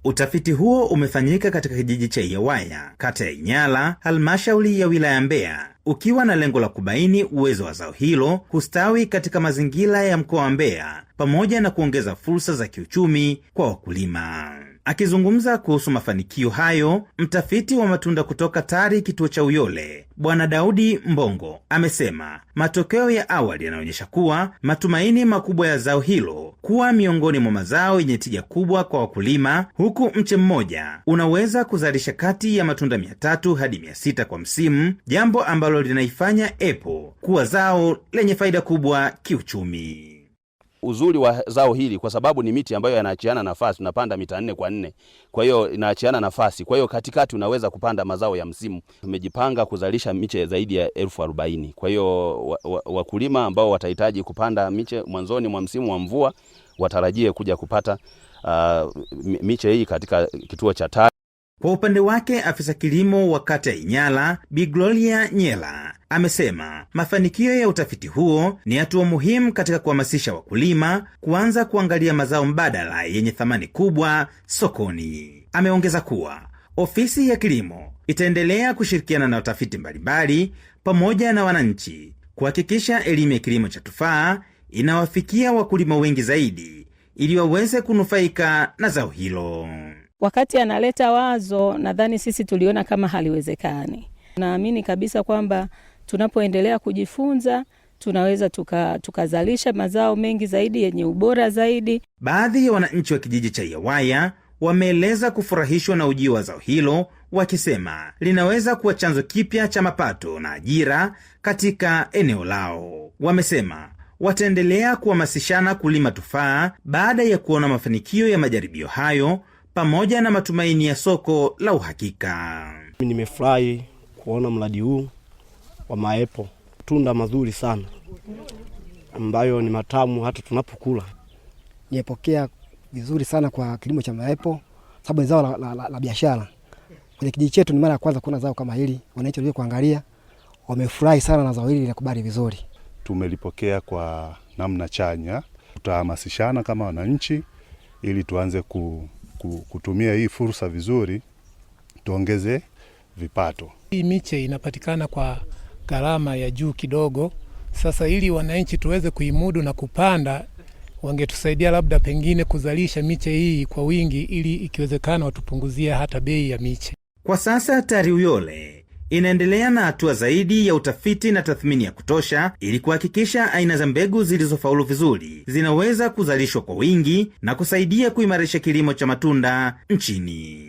Utafiti huo umefanyika katika kijiji cha Iyawaya, kata ya Inyala, halmashauri ya wilaya Mbeya, ukiwa na lengo la kubaini uwezo wa zao hilo kustawi katika mazingira ya mkoa wa Mbeya pamoja na kuongeza fursa za kiuchumi kwa wakulima. Akizungumza kuhusu mafanikio hayo, mtafiti wa matunda kutoka TARI kituo cha Uyole, Bwana Daudi Mbongo, amesema matokeo ya awali yanaonyesha kuwa matumaini makubwa ya zao hilo kuwa miongoni mwa mazao yenye tija kubwa kwa wakulima, huku mche mmoja unaweza kuzalisha kati ya matunda 300 hadi 600 kwa msimu, jambo ambalo linaifanya apple kuwa zao lenye faida kubwa kiuchumi. Uzuri wa zao hili kwa sababu ni miti ambayo yanaachiana nafasi, tunapanda mita 4 kwa 4. Kwa hiyo inaachiana nafasi. Kwa hiyo katikati unaweza kupanda mazao ya msimu. Tumejipanga kuzalisha miche zaidi ya 40,000. Kwa hiyo wakulima ambao watahitaji kupanda miche mwanzoni mwa msimu wa mvua watarajie kuja kupata miche hii katika kituo cha TARI. Kwa upande wake, afisa kilimo wa kata ya Inyala, Bi Gloria Nyela, amesema mafanikio ya utafiti huo ni hatua muhimu katika kuhamasisha wakulima kuanza kuangalia mazao mbadala yenye thamani kubwa sokoni. Ameongeza kuwa ofisi ya kilimo itaendelea kushirikiana na watafiti mbalimbali pamoja na wananchi kuhakikisha elimu ya kilimo cha tufaa inawafikia wakulima wengi zaidi ili waweze kunufaika na zao hilo. Wakati analeta wazo, nadhani sisi tuliona kama haliwezekani. Naamini kabisa kwamba tunapoendelea kujifunza tunaweza tukazalisha mazao mengi zaidi yenye ubora zaidi. Baadhi ya wananchi wa kijiji cha Iyawaya wameeleza kufurahishwa na ujio wa zao hilo, wakisema linaweza kuwa chanzo kipya cha mapato na ajira katika eneo lao. Wamesema wataendelea kuhamasishana kulima tufaa baada ya kuona mafanikio ya majaribio hayo pamoja na matumaini ya soko la uhakika. Nimefurahi kuona mradi huu wa maepo, tunda mazuri sana ambayo ni matamu hata tunapokula. Nimepokea vizuri sana kwa kilimo cha maepo sababu ni zao la biashara. Kwenye kijiji chetu ni mara ya kwanza kuona zao kama hili. Wananchi walio kuangalia wamefurahi sana na zao hili linakubali vizuri. Tumelipokea kwa namna chanya. Tutahamasishana kama wananchi ili tuanze kutumia hii fursa vizuri, tuongeze vipato. Hii miche inapatikana kwa gharama ya juu kidogo. Sasa ili wananchi tuweze kuimudu na kupanda, wangetusaidia labda pengine kuzalisha miche hii kwa wingi ili ikiwezekana watupunguzie hata bei ya miche. Kwa sasa TARI Uyole inaendelea na hatua zaidi ya utafiti na tathmini ya kutosha ili kuhakikisha aina za mbegu zilizofaulu vizuri zinaweza kuzalishwa kwa wingi na kusaidia kuimarisha kilimo cha matunda nchini.